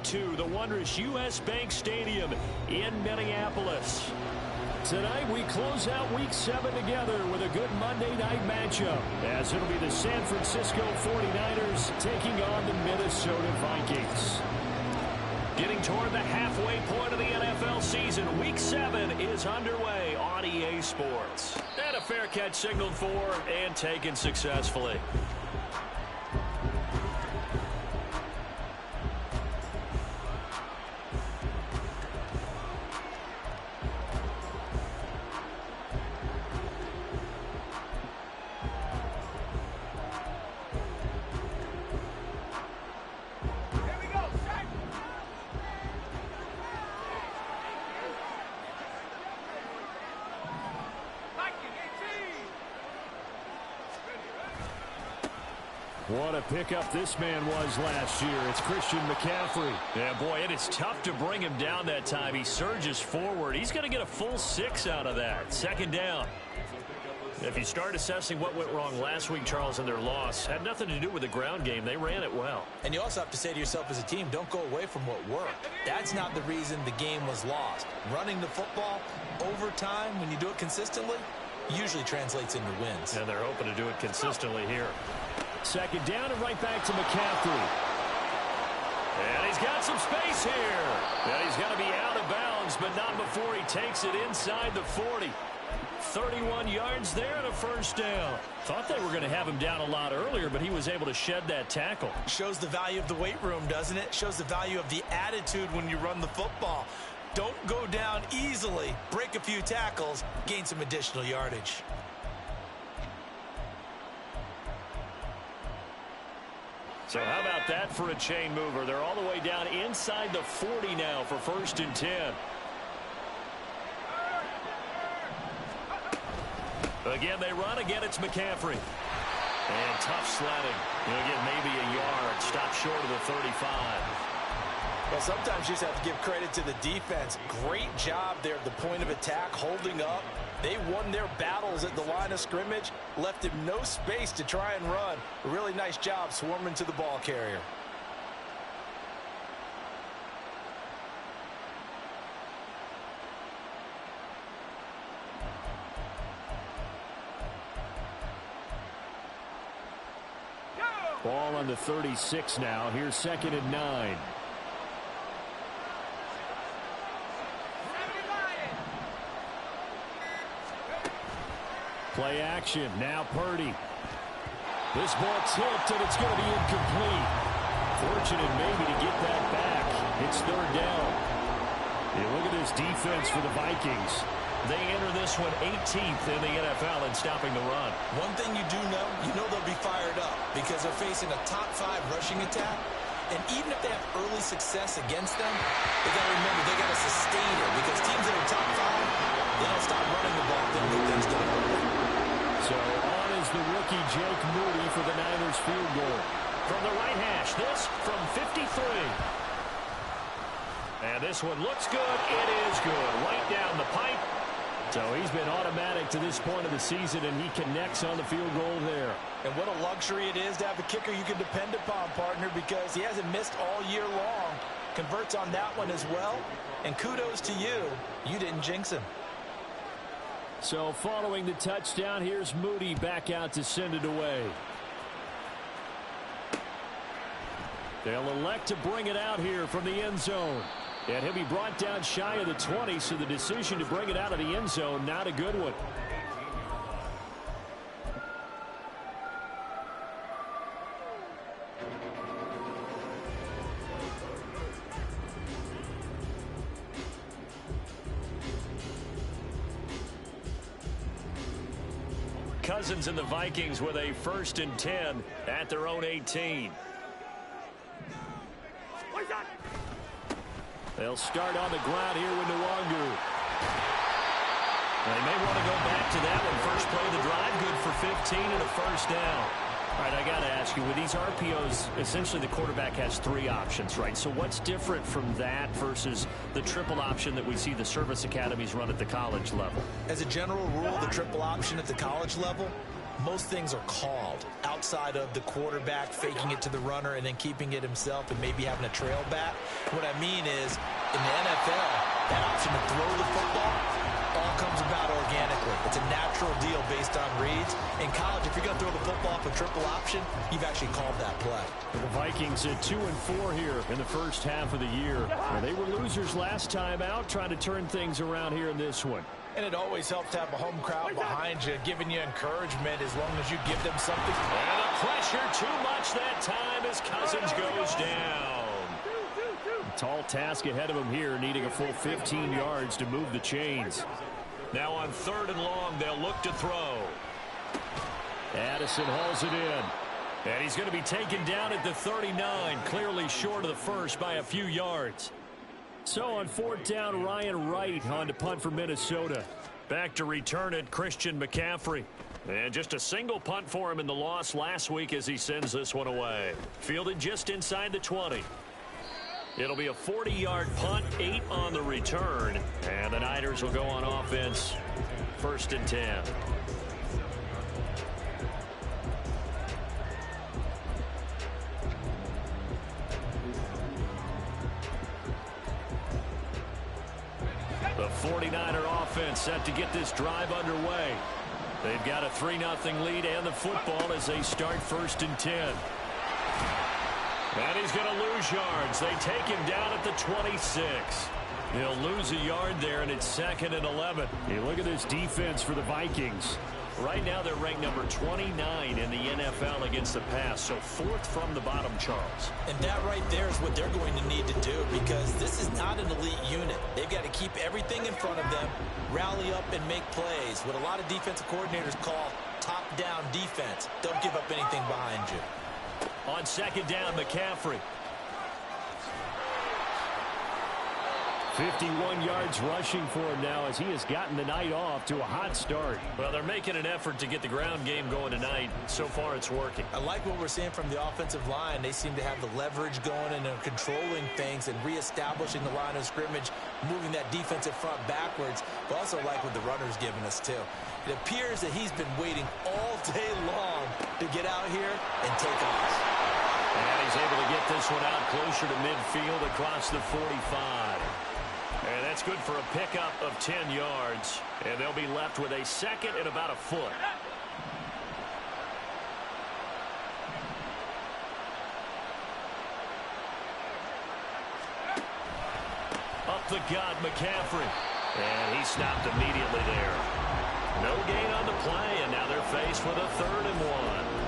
to the wondrous U.S. Bank Stadium in Minneapolis. Tonight we close out Week 7 together with a good Monday night matchup, as it'll be the San Francisco 49ers taking on the Minnesota Vikings. Getting toward the halfway point of the NFL season, Week 7 is underway on EA Sports. And a fair catch signaled for and taken successfully. What a pickup this man was last year. It's Christian McCaffrey. Yeah, boy, it is tough to bring him down that time. He surges forward. He's going to get a full 6 out of that. Second down. If you start assessing what went wrong last week, Charles, in their loss, had nothing to do with the ground game. They ran it well. And you also have to say to yourself as a team, don't go away from what worked. That's not the reason the game was lost. Running the football over time, when you do it consistently, usually translates into wins. And they're hoping to do it consistently here. Second down and right back to McCaffrey. And he's got some space here. And he's going to be out of bounds, but not before he takes it inside the 40. 31 yards there and a first down. Thought they were going to have him down a lot earlier, but he was able to shed that tackle. Shows the value of the weight room, doesn't it? Shows the value of the attitude when you run the football. Don't go down easily. Break a few tackles. Gain some additional yardage. So how about that for a chain mover? They're all the way down inside the 40 now for 1st and 10. Again, they run. Again, it's McCaffrey. And tough sledding. He'll get maybe a yard. Stop short of the 35. Well, sometimes you just have to give credit to the defense. Great job there at the point of attack, holding up. They won their battles at the line of scrimmage, left him no space to try and run. A really nice job swarming to the ball carrier. Ball on the 36 now. Here's 2nd and 9. Play action. Now Purdy. This ball tipped, and it's going to be incomplete. Fortunate maybe to get that back. It's 3rd down. You look at this defense for the Vikings. They enter this one 18th in the NFL in stopping the run. One thing you do know they'll be fired up because they're facing a top 5 rushing attack. And even if they have early success against them, they got to remember they got to sustain it because teams that are top 5, they don't stop running the ball. They'll get things done early. So on is the rookie Jake Moody for the Niners field goal. From the right hash, this from 53. And this one looks good. It is good. Right down the pipe. So he's been automatic to this point of the season, and he connects on the field goal there. And what a luxury it is to have a kicker you can depend upon, partner, because he hasn't missed all year long. Converts on that one as well. And kudos to you. You didn't jinx him. So following the touchdown, here's Moody back out to send it away. They'll elect to bring it out here from the end zone. And he'll be brought down shy of the 20, so the decision to bring it out of the end zone, not a good one. Cousins and the Vikings with a 1st and 10 at their own 18. They'll start on the ground here with Nwangu. They may want to go back to that one. First play of the drive, good for 15 and a first down. All right, I got to ask you, with these RPOs, essentially the quarterback has 3 options, right? So what's different from that versus the triple option that we see the service academies run at the college level? As a general rule, the triple option at the college level, most things are called outside of the quarterback faking it to the runner and then keeping it himself and maybe having a trail back. What I mean is, in the NFL, that option to throw the football all comes about organically. It's a natural deal based on reads. In college, if you're going to throw the football for triple option, you've actually called that play. The Vikings at 2-4 here in the first half of the year. They were losers last time out, trying to turn things around here in this one. And it always helps to have a home crowd behind you, giving you encouragement as long as you give them something. And the pressure too much that time as Cousins goes down. Tall task ahead of him here, needing a full 15 yards to move the chains. Now on 3rd and long, they'll look to throw. Addison hauls it in. And he's going to be taken down at the 39, clearly short of the first by a few yards. So on 4th down, Ryan Wright on to punt for Minnesota. Back to return it, Christian McCaffrey. And just a single punt for him in the loss last week as he sends this one away. Fielded just inside the 20. It'll be a 40-yard punt, 8 on the return. And the Niners will go on offense, 1st and 10. The 49er offense set to get this drive underway. They've got a 3-0 lead and the football as they start 1st and 10. And he's going to lose yards. They take him down at the 26. He'll lose a yard there, and it's 2nd and 11. Hey, look at this defense for the Vikings. Right now they're ranked number 29 in the NFL against the pass, so 4th from the bottom, Charles. And that right there is what they're going to need to do, because this is not an elite unit. They've got to keep everything in front of them, rally up and make plays, what a lot of defensive coordinators call top-down defense. Don't give up anything behind you. On 2nd down, McCaffrey. 51 yards rushing for him now as he has gotten the night off to a hot start. Well, they're making an effort to get the ground game going tonight. So far, it's working. I like what we're seeing from the offensive line. They seem to have the leverage going and they're controlling things and reestablishing the line of scrimmage, moving that defensive front backwards. But also like what the runner's giving us, too. It appears that he's been waiting all day long to get out here and take off. And he's able to get this one out closer to midfield across the 45. And that's good for a pickup of 10 yards. And they'll be left with a 2nd and about a foot. Up the gut, McCaffrey. And he stopped immediately there. No gain on the play, and now they're faced with a 3rd and 1.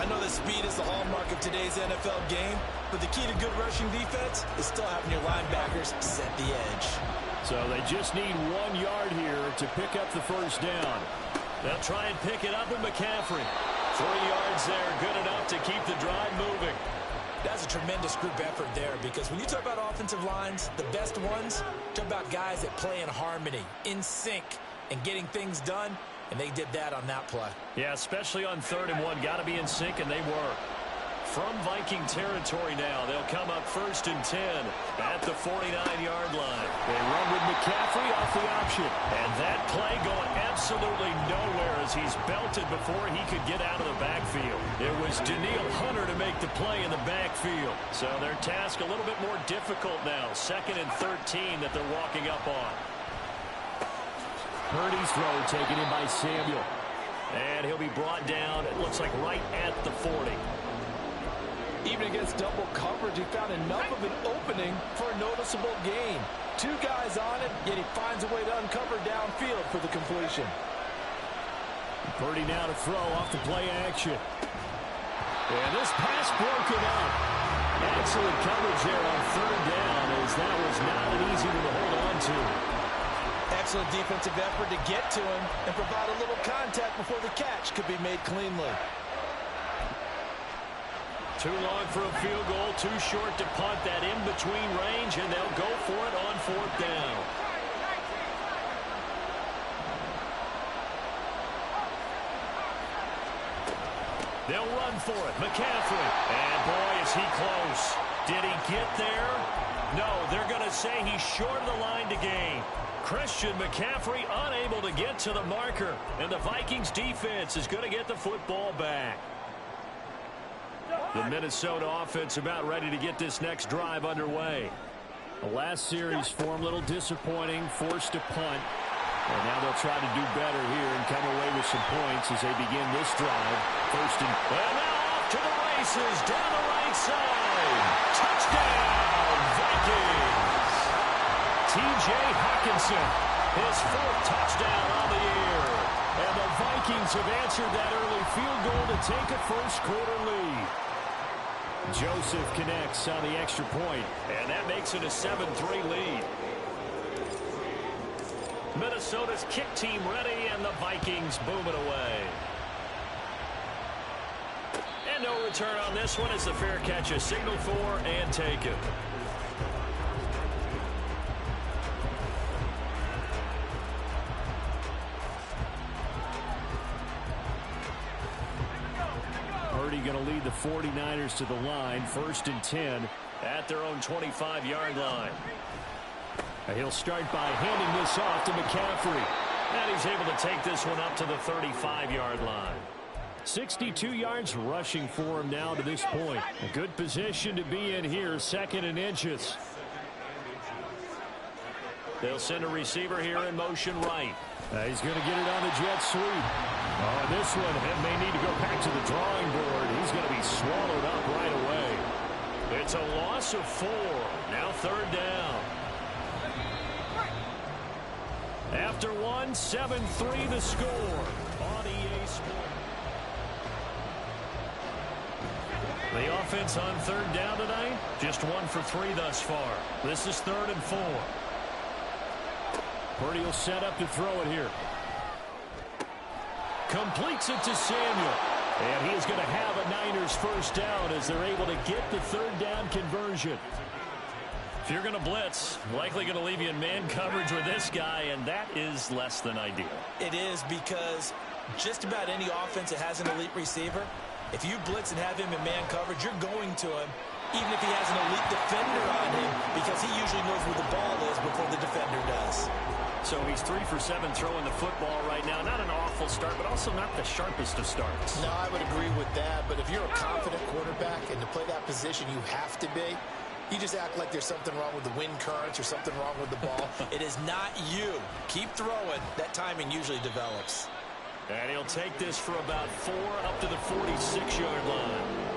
I know that speed is the hallmark of today's NFL game, but the key to good rushing defense is still having your linebackers set the edge. So they just need 1 yard here to pick up the 1st down. They'll try and pick it up with McCaffrey. 3 yards there, good enough to keep the drive moving. That's a tremendous group effort there, because when you talk about offensive lines, the best ones, talk about guys that play in harmony, in sync, and getting things done. And they did that on that play. Yeah, especially on 3rd and 1. Got to be in sync, and they were. From Viking territory now, they'll come up 1st and 10 at the 49-yard line. They run with McCaffrey off the option. And that play going absolutely nowhere as he's belted before he could get out of the backfield. It was Daniil Hunter to make the play in the backfield. So their task a little bit more difficult now. 2nd and 13 that they're walking up on. Purdy's throw taken in by Samuel. And he'll be brought down, it looks like right at the 40. Even against double coverage, he found enough of an opening for a noticeable gain. 2 guys on it, yet he finds a way to uncover downfield for the completion. Purdy now to throw off the play action. And this pass broken up. Excellent coverage there on 3rd down, as that was not an easy one to hold on to. Excellent defensive effort to get to him and provide a little contact before the catch could be made cleanly. Too long for a field goal, too short to punt that in-between range, and they'll go for it on 4th down. They'll run for it. McCaffrey. And boy, is he close. Did he get there? No, they're going to to say he's short of the line to gain. Christian McCaffrey unable to get to the marker. And the Vikings defense is going to get the football back. The Minnesota offense about ready to get this next drive underway. The last series for him, a little disappointing, forced a punt. And now they'll try to do better here and come away with some points as they begin this drive. And now off to the races, down the right side. Touchdown, Vikings. T.J. Hawkinson, his 4th touchdown on the year. And the Vikings have answered that early field goal to take a first-quarter lead. Joseph connects on the extra point, and that makes it a 7-3 lead. Minnesota's kick team ready, and the Vikings boom it away. And no return on this one as the fair catch is signaled for and taken. Purdy going to lead the 49ers to the line, 1st and 10 at their own 25-yard line. He'll start by handing this off to McCaffrey. And he's able to take this one up to the 35-yard line. 62 yards rushing for him now to this point. A good position to be in here, 2nd and inches. They'll send a receiver here in motion right. He's going to get it on the jet sweep. Oh, this one may need to go back to the drawing board. He's going to be swallowed up right away. It's a loss of 4. Now 3rd down. After 1, 7-3 the score on EA Sports. The offense on 3rd down tonight, just 1 for 3 thus far. This is 3rd and 4. Purdy will set up to throw it here. Completes it to Samuel. And he is going to have a Niners first down as they're able to get the 3rd down conversion. If you're going to blitz, likely going to leave you in man coverage with this guy, and that is less than ideal. It is, because just about any offense that has an elite receiver, if you blitz and have him in man coverage, you're going to him, even if he has an elite defender on him, because he usually knows where the ball is before the defender does. So he's 3 for 7 throwing the football right now. Not an awful start, but also not the sharpest of starts. No, I would agree with that. But if you're a confident quarterback and to play that position, you have to be. You just act like there's something wrong with the wind currents or something wrong with the ball. It is not you. Keep throwing. That timing usually develops. And he'll take this for about 4 up to the 46-yard line.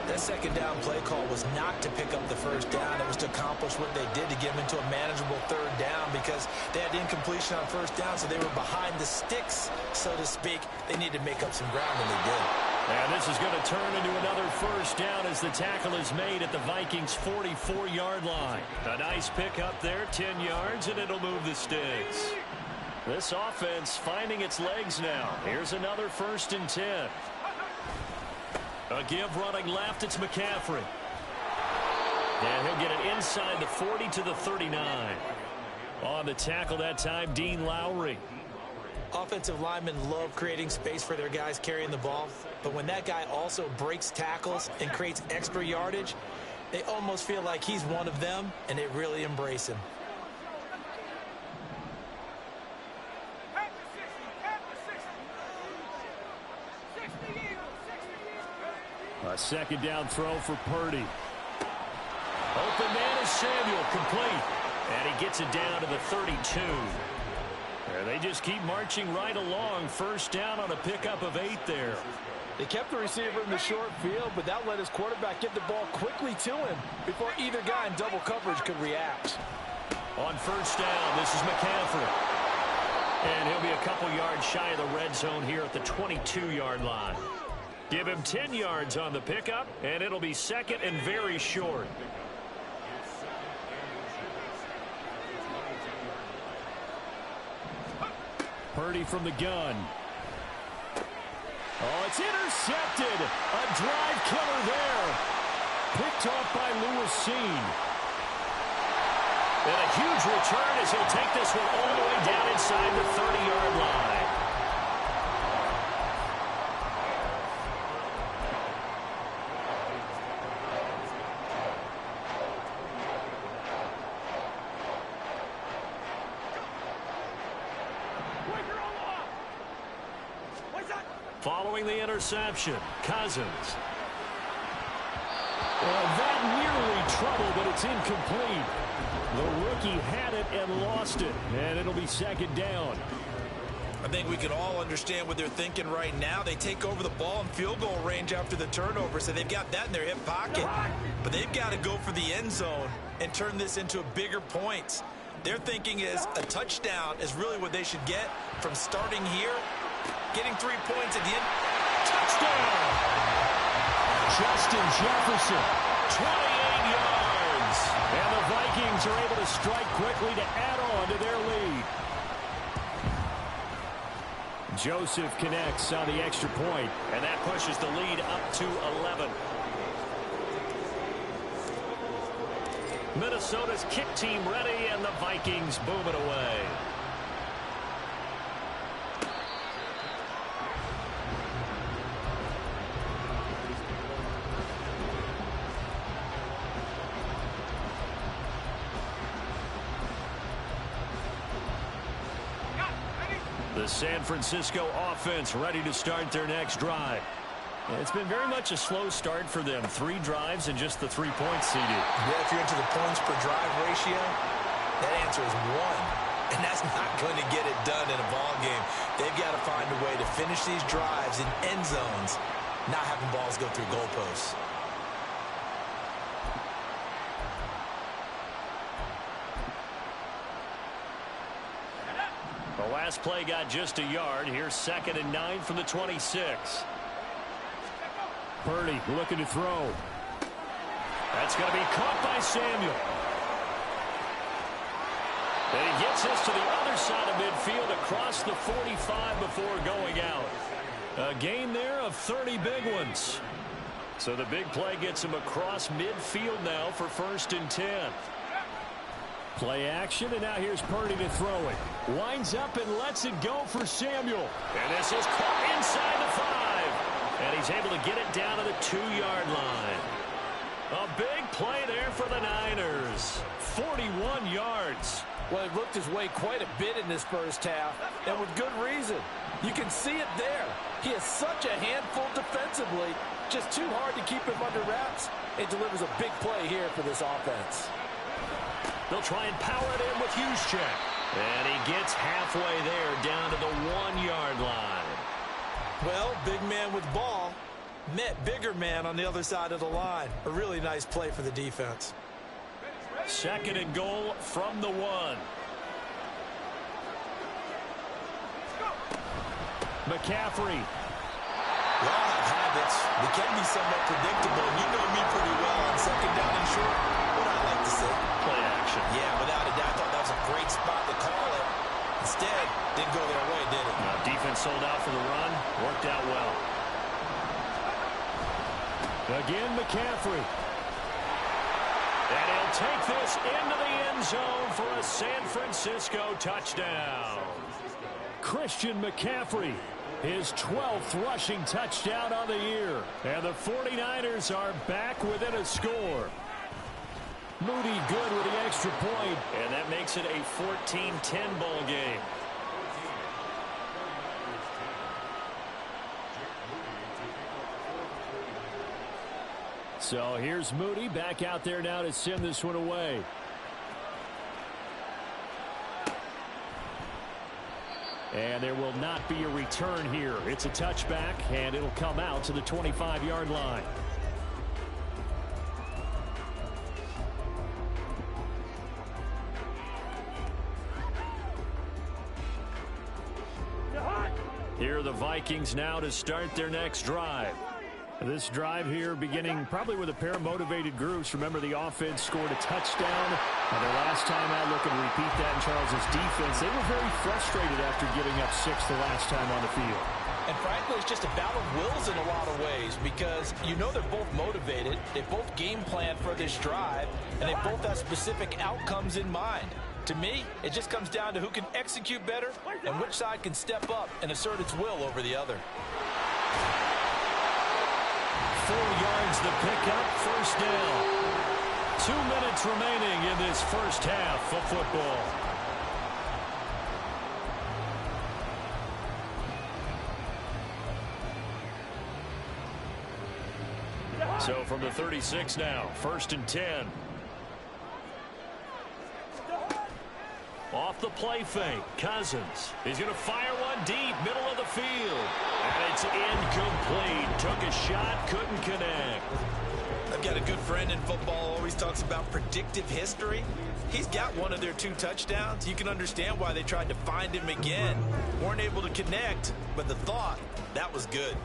That 2nd down play call was not to pick up the 1st down. It was to accomplish what they did to get them into a manageable 3rd down, because they had incompletion on 1st down, so they were behind the sticks, so to speak. They needed to make up some ground, and they did. And this is going to turn into another 1st down as the tackle is made at the Vikings' 44-yard line. A nice pick up there, 10 yards, and it'll move the sticks. This offense finding its legs now. Here's another 1st and 10. A give running left, it's McCaffrey. And he'll get it inside the 40 to the 39. On the tackle that time, Dean Lowry. Offensive linemen love creating space for their guys carrying the ball, but when that guy also breaks tackles and creates extra yardage, they almost feel like he's one of them, and they really embrace him. A 2nd down throw for Purdy. Open man is Samuel, complete. And he gets it down to the 32. And they just keep marching right along. 1st down on a pickup of 8 there. They kept the receiver in the short field, but that let his quarterback get the ball quickly to him before either guy in double coverage could react. On 1st down, this is McCaffrey. And he'll be a couple yards shy of the red zone here at the 22-yard line. Give him 10 yards on the pickup, and it'll be 2nd and very short. Purdy from the gun. Oh, it's intercepted. A drive killer there. Picked off by Lewis Seen. And a huge return as he'll take this one all the way down inside the 30-yard line. Following the interception, Cousins. Well, that nearly trouble, but it's incomplete. The rookie had it and lost it, and it'll be second down. I think we can all understand what they're thinking right now. They take over the ball in field goal range after the turnover, so they've got that in their hip pocket. But they've got to go for the end zone and turn this into a bigger points. Their thinking is a touchdown is really what they should get from starting here, getting 3 points at the end. Touchdown! Justin Jefferson, 28 yards. And the Vikings are able to strike quickly to add on to their lead. Joseph connects on the extra point, and that pushes the lead up to 11. Minnesota's kick team ready, and the Vikings boom it away. The San Francisco offense ready to start their next drive. It's been very much a slow start for them. 3 drives and just the 3 points seeded. Yeah, if you're into the points per drive ratio, that answer is 1. And that's not going to get it done in a ball game. They've got to find a way to finish these drives in end zones, not having balls go through goalposts. The last play got just a yard. Here's 2nd and 9 from the 26. Purdy looking to throw. That's going to be caught by Samuel. And he gets this to the other side of midfield across the 45 before going out. A gain there of 30 big ones. So the big play gets him across midfield now for 1st and 10. Play action, and now here's Purdy to throw it. Winds up and lets it go for Samuel. And this is caught inside the 5. And he's able to get it down to the 2-yard line. A big play there for the Niners. 41 yards. Well, he looked his way quite a bit in this first half, and with good reason. You can see it there. He is such a handful defensively. Just too hard to keep him under wraps. It delivers a big play here for this offense. They'll try and power it in with Juszczyk. And he gets halfway there down to the 1-yard line. Well, big man with ball met bigger man on the other side of the line. A really nice play for the defense. 2nd and goal from the 1. McCaffrey. We all have habits. They can be somewhat predictable. You know me pretty well on 2nd down and short. What I like to say. Play action. Yeah, without a doubt. I thought that was a great spot to call it. Instead, didn't go their way, did it? Defense sold out for the run. Worked out well. Again, McCaffrey. And he'll take this into the end zone for a San Francisco touchdown. Christian McCaffrey, his 12th rushing touchdown on the year. And the 49ers are back within a score. Moody good with the extra point, and that makes it a 14-10 ball game. So here's Moody back out there now to send this one away. And there will not be a return here. It's a touchback, and it'll come out to the 25-yard line. Here are the Vikings now to start their next drive. This drive here beginning probably with a pair of motivated groups. Remember, the offense scored a touchdown. And their last time out, looking to repeat that in Charles' defense. They were very frustrated after giving up 6 the last time on the field. And frankly, it's just a battle of wills in a lot of ways because you know they're both motivated. They both game plan for this drive, and they both have specific outcomes in mind. To me, it just comes down to who can execute better and which side can step up and assert its will over the other. 4 yards the pickup, 1st down. 2 minutes remaining in this first half of football. So from the 36 now, 1st and 10. Off the play fake, Cousins. He's going to fire one deep, middle of the field. And it's incomplete. Took a shot, couldn't connect. I've got a good friend in football, always talks about predictive history. He's got one of their 2 touchdowns. You can understand why they tried to find him again. Weren't able to connect, but the thought, that was good.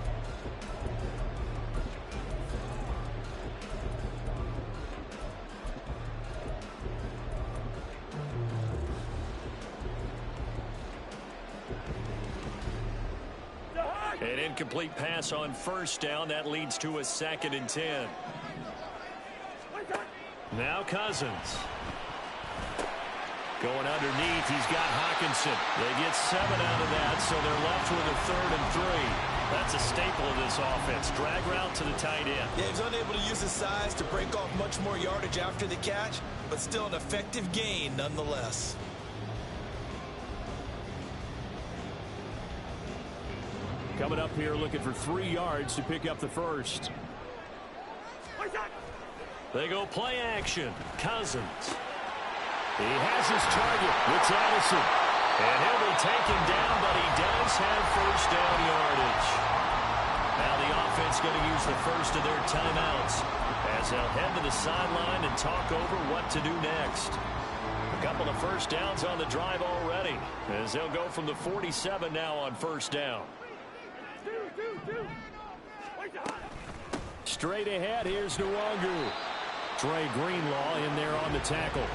An incomplete pass on 1st down. That leads to a 2nd and 10. Now Cousins. Going underneath, he's got Hawkinson. They get 7 out of that, so they're left with a 3rd and 3. That's a staple of this offense. Drag route to the tight end. Yeah, he's unable to use his size to break off much more yardage after the catch, but still an effective gain nonetheless. Coming up here looking for 3 yards to pick up the 1st. They go play action. Cousins. He has his target. It's Addison. And he'll be taken down, but he does have 1st down yardage. Now the offense going to use the first of their timeouts as they'll head to the sideline and talk over what to do next. A couple of 1st downs on the drive already as they'll go from the 47 now on 1st down. Straight ahead, here's Nwangu. Trey Greenlaw in there on the tackle.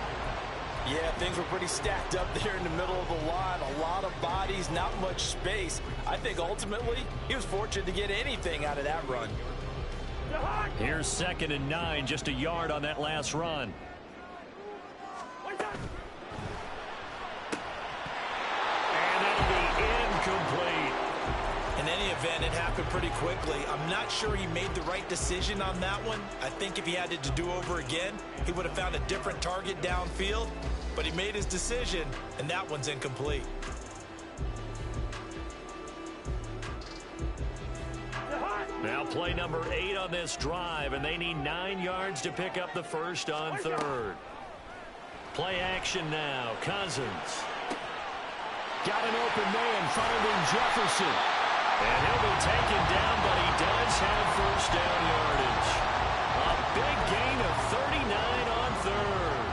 Yeah, things were pretty stacked up there in the middle of the line. A lot of bodies, not much space. I think ultimately he was fortunate to get anything out of that run. Here's 2nd and 9, just a yard on that last run. And that'll be incomplete. In any event, it happened pretty quickly. I'm not sure he made the right decision on that one. I think if he had it to do over again, he would have found a different target downfield. But he made his decision, and that one's incomplete. Now play number 8 on this drive, and they need 9 yards to pick up the 1st on 3rd. Play action now. Cousins. Got an open man, finding Jefferson. And he'll be taken down, but he does have 1st down yardage. A big gain of 39 on 3rd.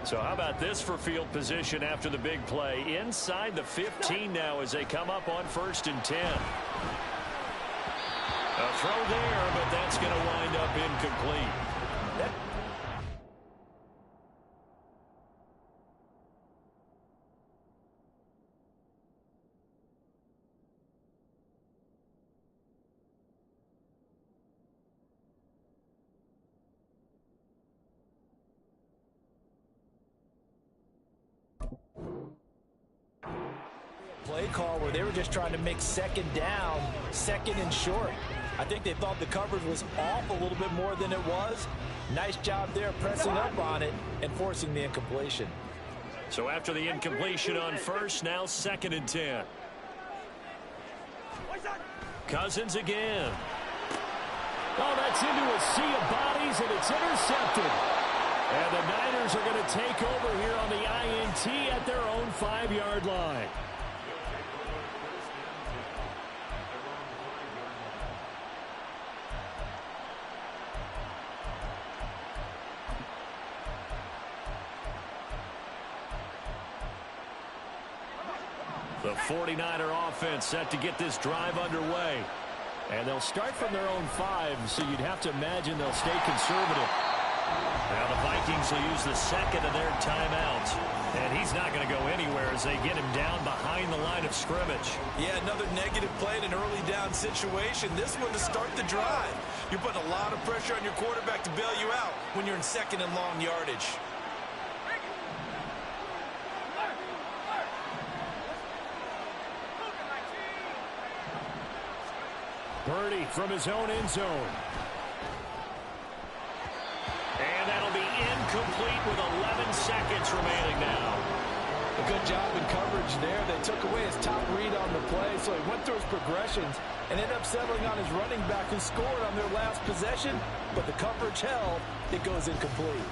So how about this for field position after the big play? Inside the 15 now as they come up on 1st and 10. A throw there, but that's going to wind up incomplete. Play call where they were just trying to make 2nd down, 2nd and short. I think they thought the coverage was off a little bit more than it was. Nice job there pressing up on it and forcing the incompletion. So after the incompletion on 1st, now 2nd and 10. Cousins again. Oh, that's into a sea of bodies, and it's intercepted. And the Niners are going to take over here on the INT at their own 5-yard line. The 49er offense set to get this drive underway. And they'll start from their own 5, so you'd have to imagine they'll stay conservative. Now the Vikings will use the 2nd of their timeouts. And he's not going to go anywhere as they get him down behind the line of scrimmage. Yeah, another negative play in an early down situation. This one to start the drive. You're putting a lot of pressure on your quarterback to bail you out when you're in 2nd and long yardage. Purdy from his own end zone. with 11 seconds remaining now. A good job in coverage there. They took away his top read on the play, so he went through his progressions and ended up settling on his running back who scored on their last possession, but the coverage held. It goes incomplete.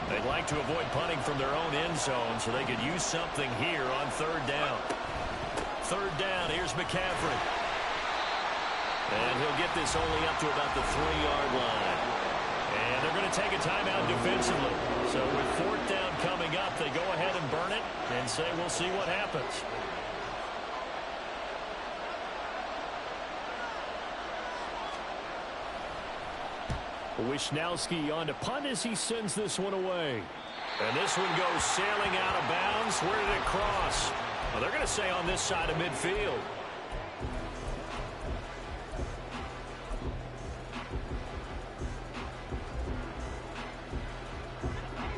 They'd like to avoid punting from their own end zone so they could use something here on third down. Third down, here's McCaffrey. And he'll get this only up to about the 3-yard line. And they're going to take a timeout defensively. So with fourth down coming up, they go ahead and burn it and say we'll see what happens. Wisnowski on to punt as he sends this one away. And this one goes sailing out of bounds. Where did it cross? Well, they're going to say on this side of midfield.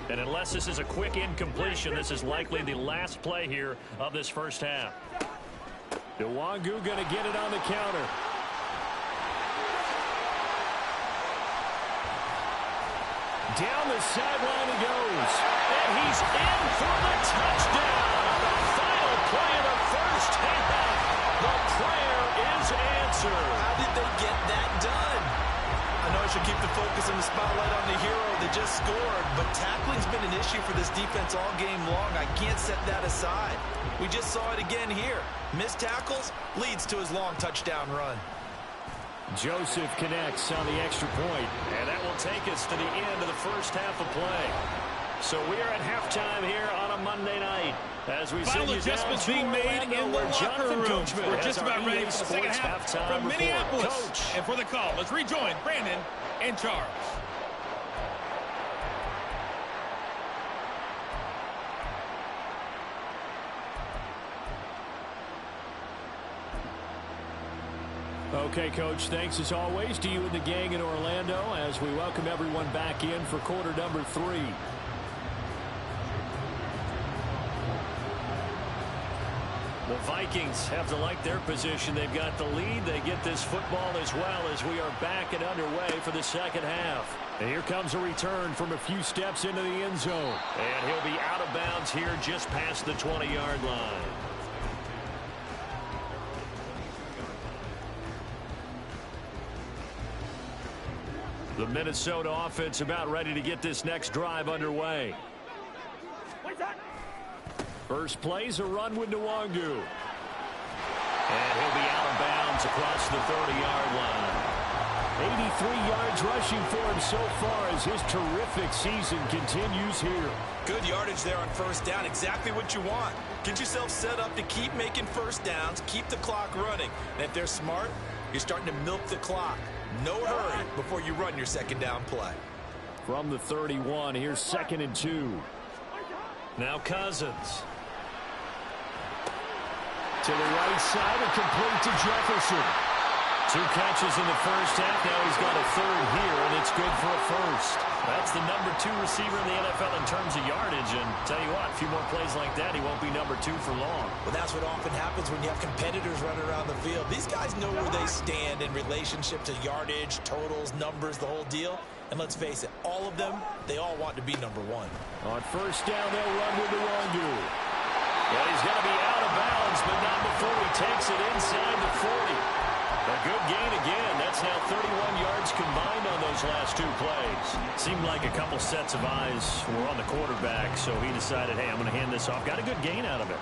And unless this is a quick incompletion, this is likely the last play here of this first half. Nwangu going to get it on the counter. Down the sideline he goes. And he's in for the touchdown on the final play of the first half. The prayer is answered. How did they get that done? I know I should keep the focus and the spotlight on the hero that just scored, but tackling's been an issue for this defense all game long. I can't set that aside. We just saw it again here. Missed tackles leads to his long touchdown run. Joseph connects on the extra point, and that will take us to the end of the first half of play. So we are at halftime here on a Monday night. As we Final adjustments being made in the locker rooms. We're just about ready for the second half from Minneapolis. Coach. And for the call, let's rejoin Brandon and Charles. Okay, Coach, thanks as always to you and the gang in Orlando as we welcome everyone back in for quarter number 3. The Vikings have to like their position. They've got the lead. They get this football as well as we are back and underway for the second half. And here comes a return from a few steps into the end zone. And he'll be out of bounds here just past the 20-yard line. The Minnesota offense about ready to get this next drive underway. First play's a run with Nwangu. And he'll be out of bounds across the 30-yard line. 83 yards rushing for him so far as his terrific season continues here. Good yardage there on first down. Exactly what you want. Get yourself set up to keep making first downs, keep the clock running. And if they're smart, you're starting to milk the clock. No hurry before you run your second down play. From the 31, here's 2nd and 2. Now Cousins. To the right side and complete to Jefferson. 2 catches in the first half. Now he's got a third here, and it's good for a first. That's the number 2 receiver in the NFL in terms of yardage. And tell you what, a few more plays like that, he won't be number 2 for long. Well, that's what often happens when you have competitors running around the field. These guys know where they stand in relationship to yardage, totals, numbers, the whole deal. And let's face it, all of them, they all want to be number 1. On first down, they'll run with Nwangu. Well, he's going to be out of bounds, but not before he takes it inside the 40. A good gain again. That's now 31 yards combined on those last 2 plays. Seemed like a couple sets of eyes were on the quarterback, so he decided, hey, I'm going to hand this off. Got a good gain out of it.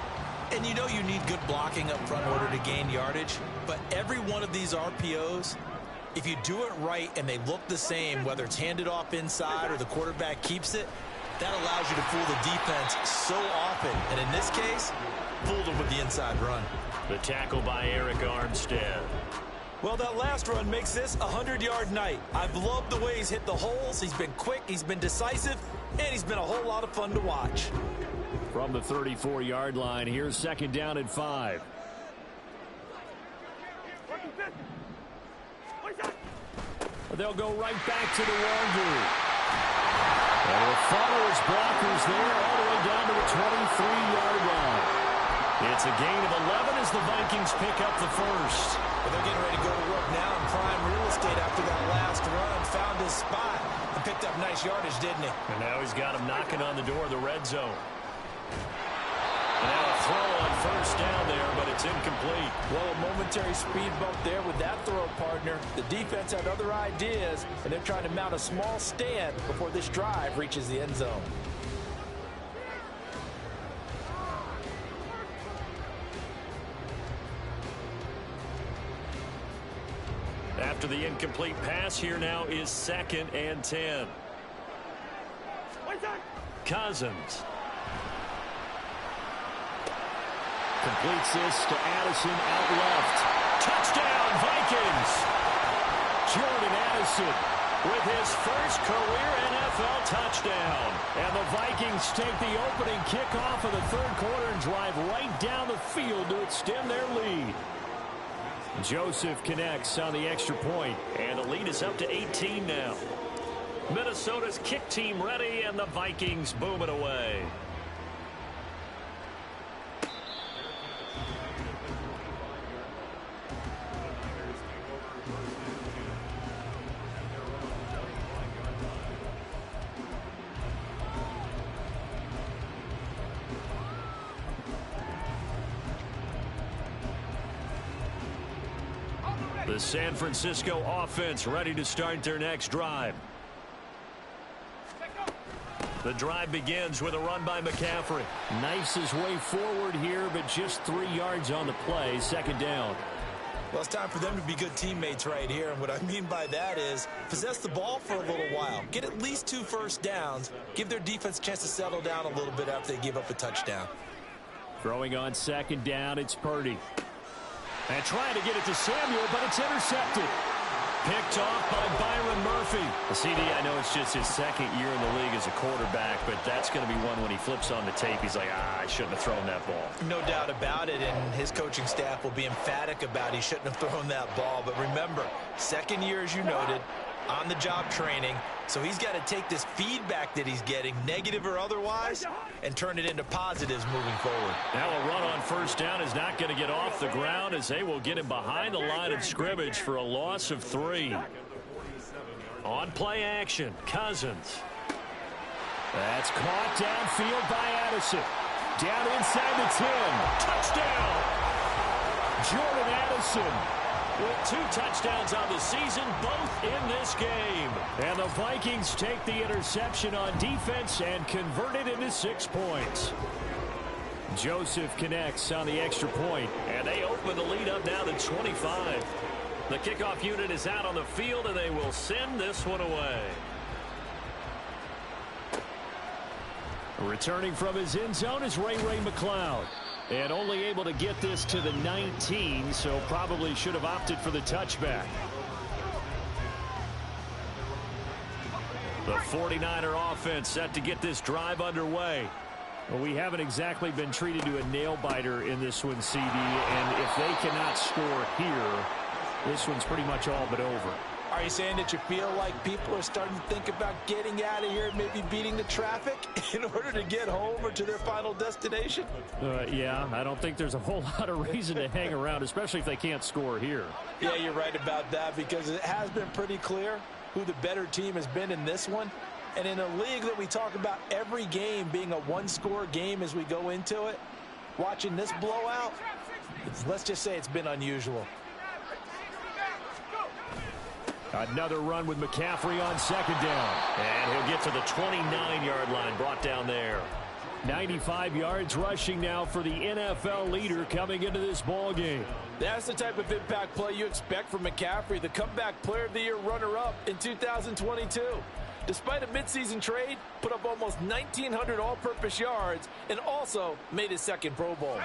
And you know you need good blocking up front in order to gain yardage, but every one of these RPOs, if you do it right and they look the same, whether it's handed off inside or the quarterback keeps it, that allows you to fool the defense so often. And in this case, fooled them with the inside run. The tackle by Eric Armstead. Well, that last run makes this a 100-yard night. I've loved the way he's hit the holes. He's been quick, he's been decisive, and he's been a whole lot of fun to watch. From the 34-yard line, here's 2nd down and 5. They'll go right back to the Nwangu. And will follow his blockers there all the way down to the 23-yard line. It's a gain of 11 as the Vikings pick up the first. Well, they're getting ready to go to work now in prime real estate after that last run. Found his spot and picked up nice yardage, didn't he? And now he's got him knocking on the door of the red zone. And now a throw on first down there, but it's incomplete. Well, a momentary speed bump there with that throw, partner. The defense had other ideas, and they're trying to mount a small stand before this drive reaches the end zone. After the incomplete pass, here now is 2nd and 10. Cousins. Completes this to Addison out left. Touchdown, Vikings! Jordan Addison with his first career NFL touchdown. And the Vikings take the opening kickoff of the third quarter and drive right down the field to extend their lead. Joseph connects on the extra point, and the lead is up to 18 now. Minnesota's kick team ready, and the Vikings boom it away. The San Francisco offense ready to start their next drive. The drive begins with a run by McCaffrey. Knifes his way forward here, but just 3 yards on the play. 2nd down. Well, it's time for them to be good teammates right here. And what I mean by that is possess the ball for a little while. Get at least 2 first downs. Give their defense a chance to settle down a little bit after they give up a touchdown. Throwing on 2nd down, it's Purdy. And trying to get it to Samuel, but it's intercepted. Picked off by Byron Murphy. CD, I know it's just his 2nd year in the league as a quarterback, but that's going to be one when he flips on the tape. He's like, I shouldn't have thrown that ball. No doubt about it, and his coaching staff will be emphatic about he shouldn't have thrown that ball. But remember, 2nd year, as you noted, on-the-job training. So he's got to take this feedback that he's getting, negative or otherwise, and turn it into positives moving forward. Now a run on first down is not going to get off the ground as they will get him behind the line of scrimmage for a loss of 3. On play action, Cousins. That's caught downfield by Addison. Down inside the 10. Touchdown! Jordan Addison with 2 touchdowns on the season, both in this game. And the Vikings take the interception on defense and convert it into 6 points. Joseph connects on the extra point, and they open the lead up now to 25. The kickoff unit is out on the field, and they will send this one away. Returning from his end zone is Ray McCloud. And only able to get this to the 19, so probably should have opted for the touchback. The 49er offense set to get this drive underway. Well, we haven't exactly been treated to a nail-biter in this one, CD, and if they cannot score here, this one's pretty much all but over. Are you saying that you feel like people are starting to think about getting out of here and maybe beating the traffic in order to get home or to their final destination? Yeah, I don't think there's a whole lot of reason to hang around, especially if they can't score here. Yeah, you're right about that, because it has been pretty clear who the better team has been in this one. And in a league that we talk about every game being a one-score game as we go into it, watching this blowout, let's just say it's been unusual. Another run with McCaffrey on 2nd down. And he'll get to the 29-yard line, brought down there. 95 yards rushing now for the NFL leader coming into this ball game. That's the type of impact play you expect from McCaffrey, the comeback player of the year runner-up in 2022. Despite a midseason trade, put up almost 1,900 all-purpose yards and also made his 2nd Pro Bowl.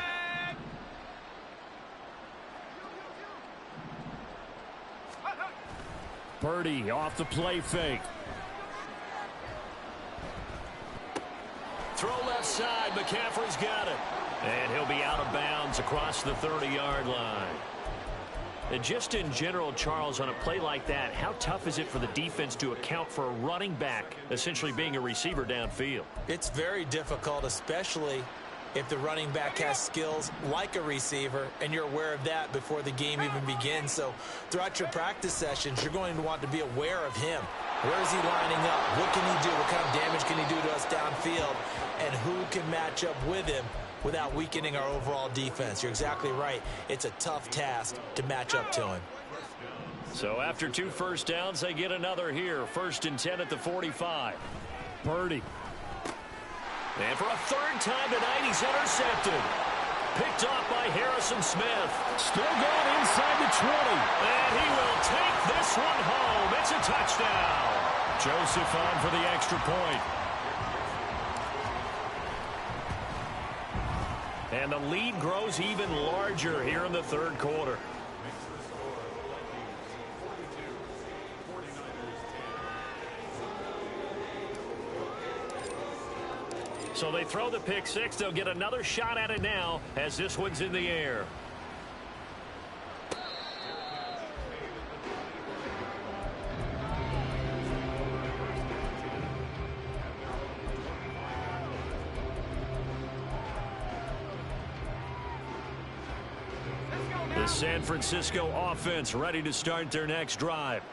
Purdy off the play fake. Throw left side. McCaffrey's got it. And he'll be out of bounds across the 30-yard line. And just in general, Charles, on a play like that, how tough is it for the defense to account for a running back essentially being a receiver downfield? It's very difficult, especially if the running back has skills like a receiver, and you're aware of that before the game even begins. So throughout your practice sessions, you're going to want to be aware of him. Where is he lining up? What can he do? What kind of damage can he do to us downfield? And who can match up with him without weakening our overall defense? You're exactly right. It's a tough task to match up to him. So after 2 first downs, they get another here. 1st and 10 at the 45. Purdy. And for a 3rd time tonight, he's intercepted. Picked off by Harrison Smith. Still going inside the 20. And he will take this one home. It's a touchdown. Joseph on for the extra point. And the lead grows even larger here in the 3rd quarter. So they throw the pick 6. They'll get another shot at it now as this one's in the air. The San Francisco offense ready to start their next drive.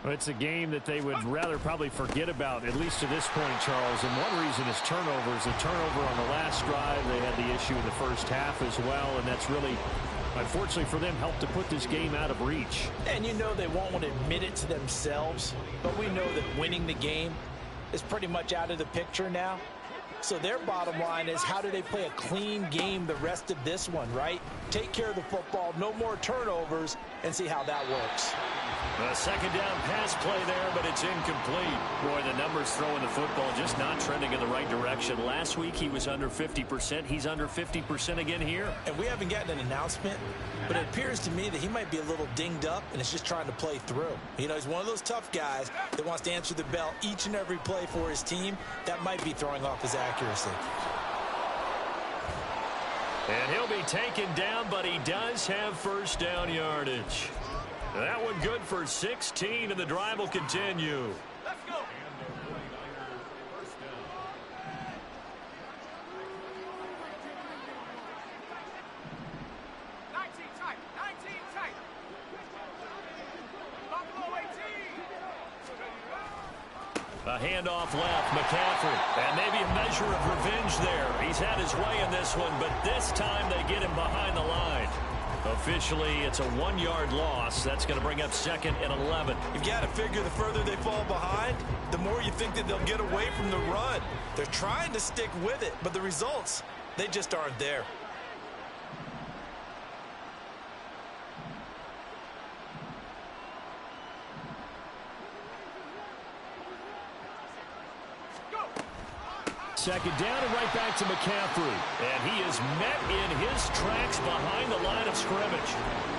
It's a game that they would rather probably forget about, at least to this point, Charles. And one reason is turnovers. A turnover on the last drive. They had the issue in the first half as well, and that's really, unfortunately for them, helped to put this game out of reach. And you know they won't admit it to themselves, but we know that winning the game is pretty much out of the picture now. So their bottom line is, how do they play a clean game the rest of this one, right? Take care of the football, no more turnovers, and see how that works. A 2nd down pass play there, but it's incomplete. Boy, the numbers throwing the football just not trending in the right direction. Last week he was under 50%. He's under 50% again here. And we haven't gotten an announcement, but it appears to me that he might be a little dinged up and is just trying to play through. You know, he's one of those tough guys that wants to answer the bell each and every play for his team. That might be throwing off his accuracy. And he'll be taken down, but he does have 1st down yardage. That one good for 16, and the drive will continue. Let's go. A handoff left, McCaffrey. And maybe a measure of revenge there. He's had his way in this one, but this time they get him behind the line. Officially, it's a 1-yard loss. That's going to bring up 2nd and 11. You've got to figure the further they fall behind, the more you think that they'll get away from the run. They're trying to stick with it, but the results, they just aren't there. Second down and right back to McCaffrey. And he is met in his tracks behind the line of scrimmage.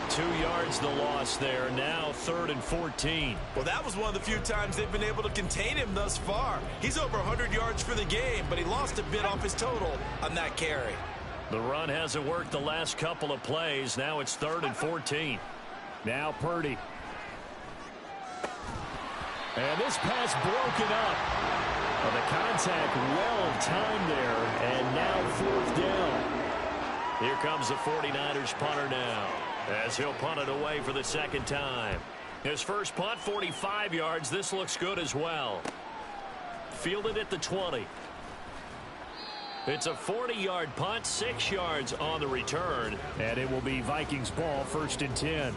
2 yards the loss there. Now 3rd and 14. Well, that was one of the few times they've been able to contain him thus far. He's over 100 yards for the game, but he lost a bit off his total on that carry. The run hasn't worked the last couple of plays. Now it's 3rd and 14. Now Purdy. And this pass broken up. Well, the contact well timed there, and now 4th down. Here comes the 49ers punter now, as he'll punt it away for the 2nd time. His first punt, 45 yards. This looks good as well. Fielded at the 20. It's a 40-yard punt, 6 yards on the return. And it will be Vikings ball, 1st and 10.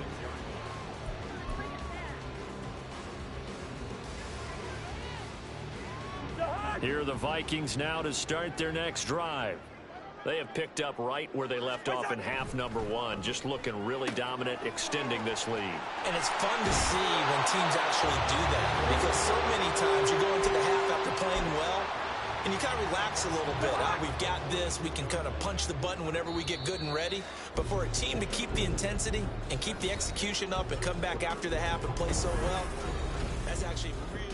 Here are the Vikings now to start their next drive. They have picked up right where they left off in half number 1, just looking really dominant, extending this lead. And it's fun to see when teams actually do that, because so many times you go into the half after playing well, and you kind of relax a little bit. We've got this. We can kind of punch the button whenever we get good and ready. But for a team to keep the intensity and keep the execution up and come back after the half and play so well, that's actually really...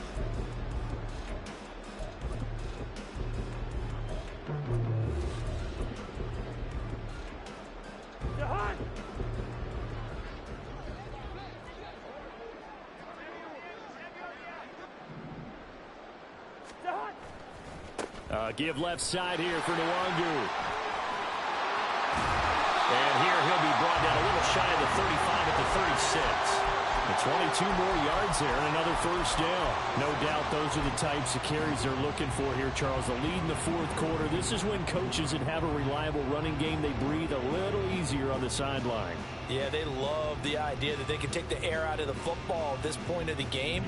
Give left side here for Nwangu. brought down a little shy of the 35 at the 36. And 22 more yards there and another first down. No doubt those are the types of carries they're looking for here, Charles. The lead in the fourth quarter. This is when coaches that have a reliable running game, they breathe a little easier on the sideline. Yeah, they love the idea that they can take the air out of the football at this point of the game.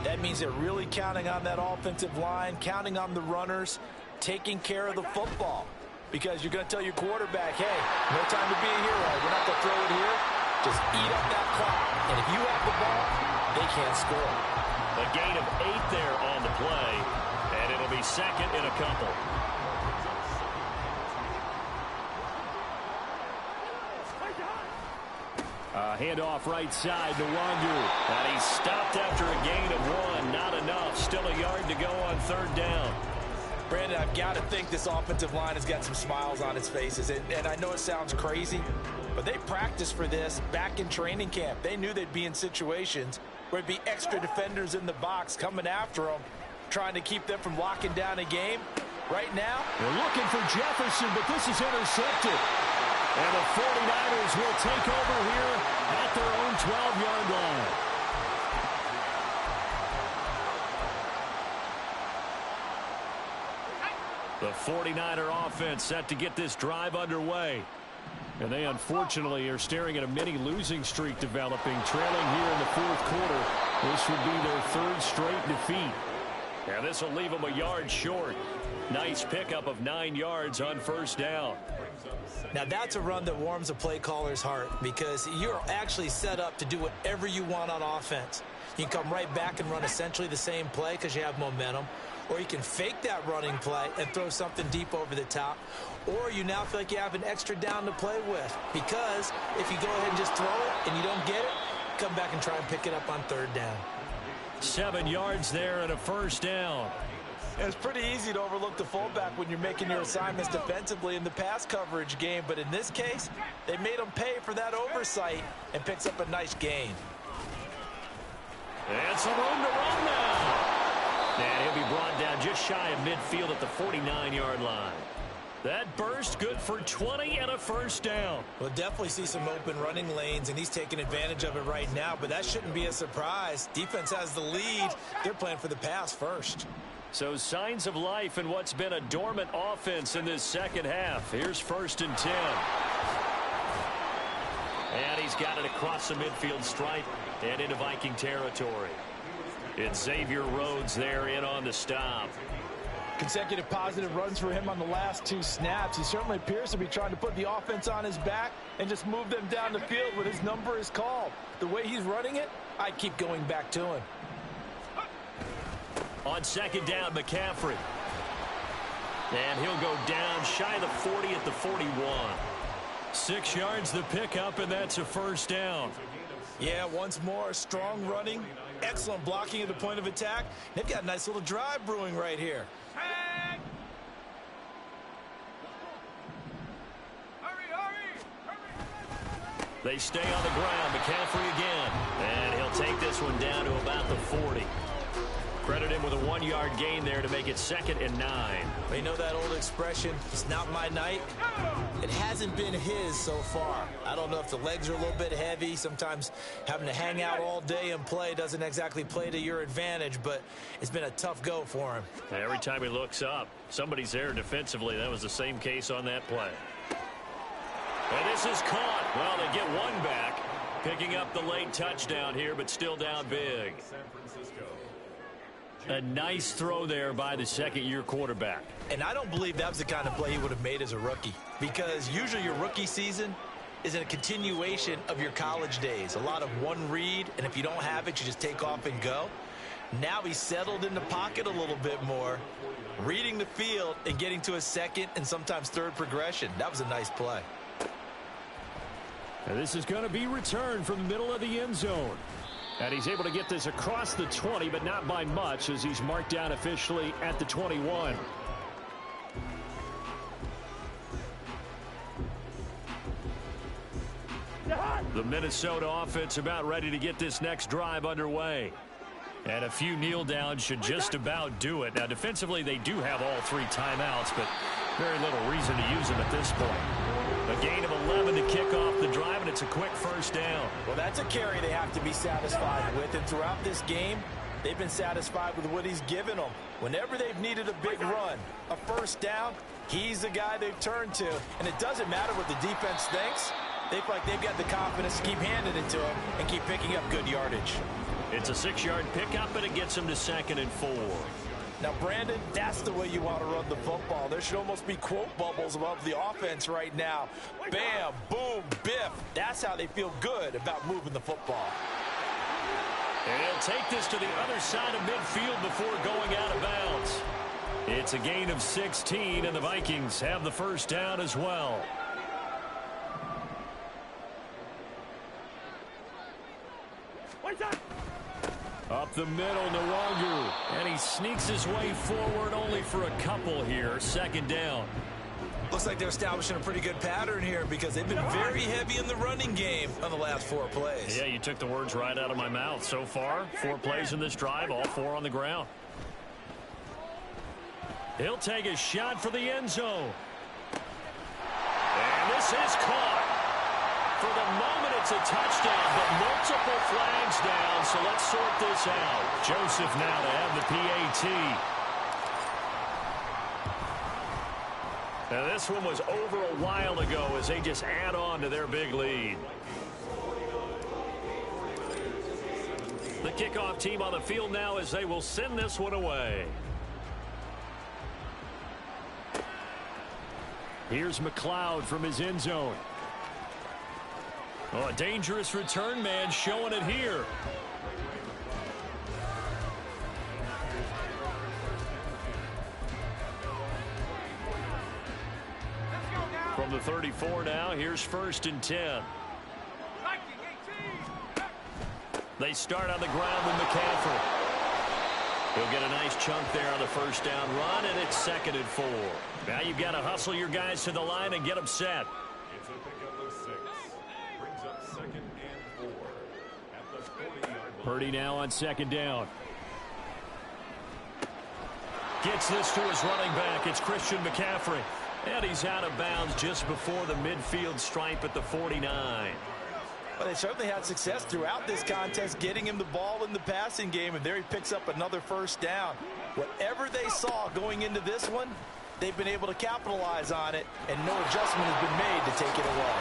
That means they're really counting on that offensive line, counting on the runners, taking care of the football. Because you're going to tell your quarterback, hey, no time to be a hero. We're not going to throw it here. Just eat up that clock. And if you have the ball, they can't score. A gain of 8 there on the play. And it'll be second and a couple. Handoff right side to Wandu. And he's stopped after a gain of 1. Not enough. Still a yard to go on third down. Brandon, I've got to think this offensive line has got some smiles on its faces. And I know it sounds crazy, but they practiced for this back in training camp. They knew they'd be in situations where it'd be extra defenders in the box coming after them, trying to keep them from locking down a game. Right now, they're looking for Jefferson, but this is intercepted. And the 49ers will take over here at their own 12-yard line. The 49er offense set to get this drive underway. And they unfortunately are staring at a mini losing streak developing, trailing here in the fourth quarter. This would be their third straight defeat. And this will leave them a yard short. Nice pickup of 9 yards on first down. Now that's a run that warms a play caller's heart because you're actually set up to do whatever you want on offense. You can come right back and run essentially the same play because you have momentum. Or you can fake that running play and throw something deep over the top. Or you now feel like you have an extra down to play with. Because if you go ahead and just throw it and you don't get it, come back and try and pick it up on third down. 7 yards there and a first down. It's pretty easy to overlook the fullback when you're making your assignments defensively in the pass coverage game. But in this case, they made him pay for that oversight and picks up a nice gain. And some room to run now. And he'll be brought down just shy of midfield at the 49-yard line. That burst good for 20 and a first down. We'll definitely see some open running lanes, and he's taking advantage of it right now, but that shouldn't be a surprise. Defense has the lead. They're playing for the pass first. So signs of life in what's been a dormant offense in this second half. Here's 1st and 10. And he's got it across the midfield stripe and into Viking territory. It's Xavier Rhodes there in on the stop. Consecutive positive runs for him on the last 2 snaps. He certainly appears to be trying to put the offense on his back and just move them down the field when his number is called. The way he's running it, I keep going back to him. On second down, McCaffrey. And he'll go down shy of the 40 at the 41. 6 yards the pickup, and that's a first down. Yeah, once more, strong running, excellent blocking at the point of attack. They've got a nice little drive brewing right here. They stay on the ground. McCaffrey again. And he'll take this one down to about the 40. Credit him with a 1-yard gain there to make it 2nd and 9. You know that old expression, it's not my night? It hasn't been his so far. I don't know if the legs are a little bit heavy. Sometimes having to hang out all day and play doesn't exactly play to your advantage, but it's been a tough go for him. Every time he looks up, somebody's there defensively. That was the same case on that play. And this is caught. Well, they get one back, picking up the late touchdown here, but still down big. A nice throw there by the second-year quarterback. And I don't believe that was the kind of play he would have made as a rookie, because usually your rookie season is a continuation of your college days. A lot of one read, and if you don't have it, you just take off and go. Now he's settled in the pocket a little bit more, reading the field and getting to a second and sometimes third progression. That was a nice play. And this is going to be returned from the middle of the end zone. And he's able to get this across the 20, but not by much, as he's marked down officially at the 21. The Minnesota offense about ready to get this next drive underway. And a few kneel downs should just about do it. Now, defensively, they do have all 3 timeouts, but very little reason to use them at this point. A gain of 11 to kick off the drive, and it's a quick first down. Well, that's a carry they have to be satisfied with, and throughout this game, they've been satisfied with what he's given them. Whenever they've needed a big run, a first down, he's the guy they've turned to. And it doesn't matter what the defense thinks. They feel like they've got the confidence to keep handing it to him and keep picking up good yardage. It's a 6-yard pickup, and it gets him to 2nd and 4. Now, Brandon, that's the way you want to run the football. There should almost be quote bubbles above the offense right now. Bam, boom, biff. That's how they feel good about moving the football. And he'll take this to the other side of midfield before going out of bounds. It's a gain of 16, and the Vikings have the first down as well. Up the middle, Nwogu. And he sneaks his way forward only for a couple here. 2nd down. Looks like they're establishing a pretty good pattern here because they've been very heavy in the running game on the last 4 plays. Yeah, you took the words right out of my mouth. So far, 4 plays in this drive, all 4 on the ground. He'll take a shot for the end zone. And this is caught. For the moment, it's a touchdown, but multiple flags down, so let's sort this out. Joseph now to have the PAT. Now, this one was over a while ago as they just add on to their big lead. The kickoff team on the field now as they will send this one away. Here's McLeod from his end zone. Oh, a dangerous return man showing it here. From the 34 now, here's 1st and 10. They start on the ground with McCaffrey. He'll get a nice chunk there on the first down run, and it's 2nd and 4. Now you've got to hustle your guys to the line and get them set. It's a pickup of 6. Brings up 2nd and 4 at the 40-yard line. Purdy now on 2nd down. Gets this to his running back. It's Christian McCaffrey. And he's out of bounds just before the midfield stripe at the 49. Well, they certainly had success throughout this contest getting him the ball in the passing game, and there he picks up another first down. Whatever they saw going into this one, they've been able to capitalize on it, and no adjustment has been made to take it away.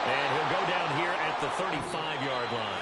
And he'll go down here at the 35-yard line.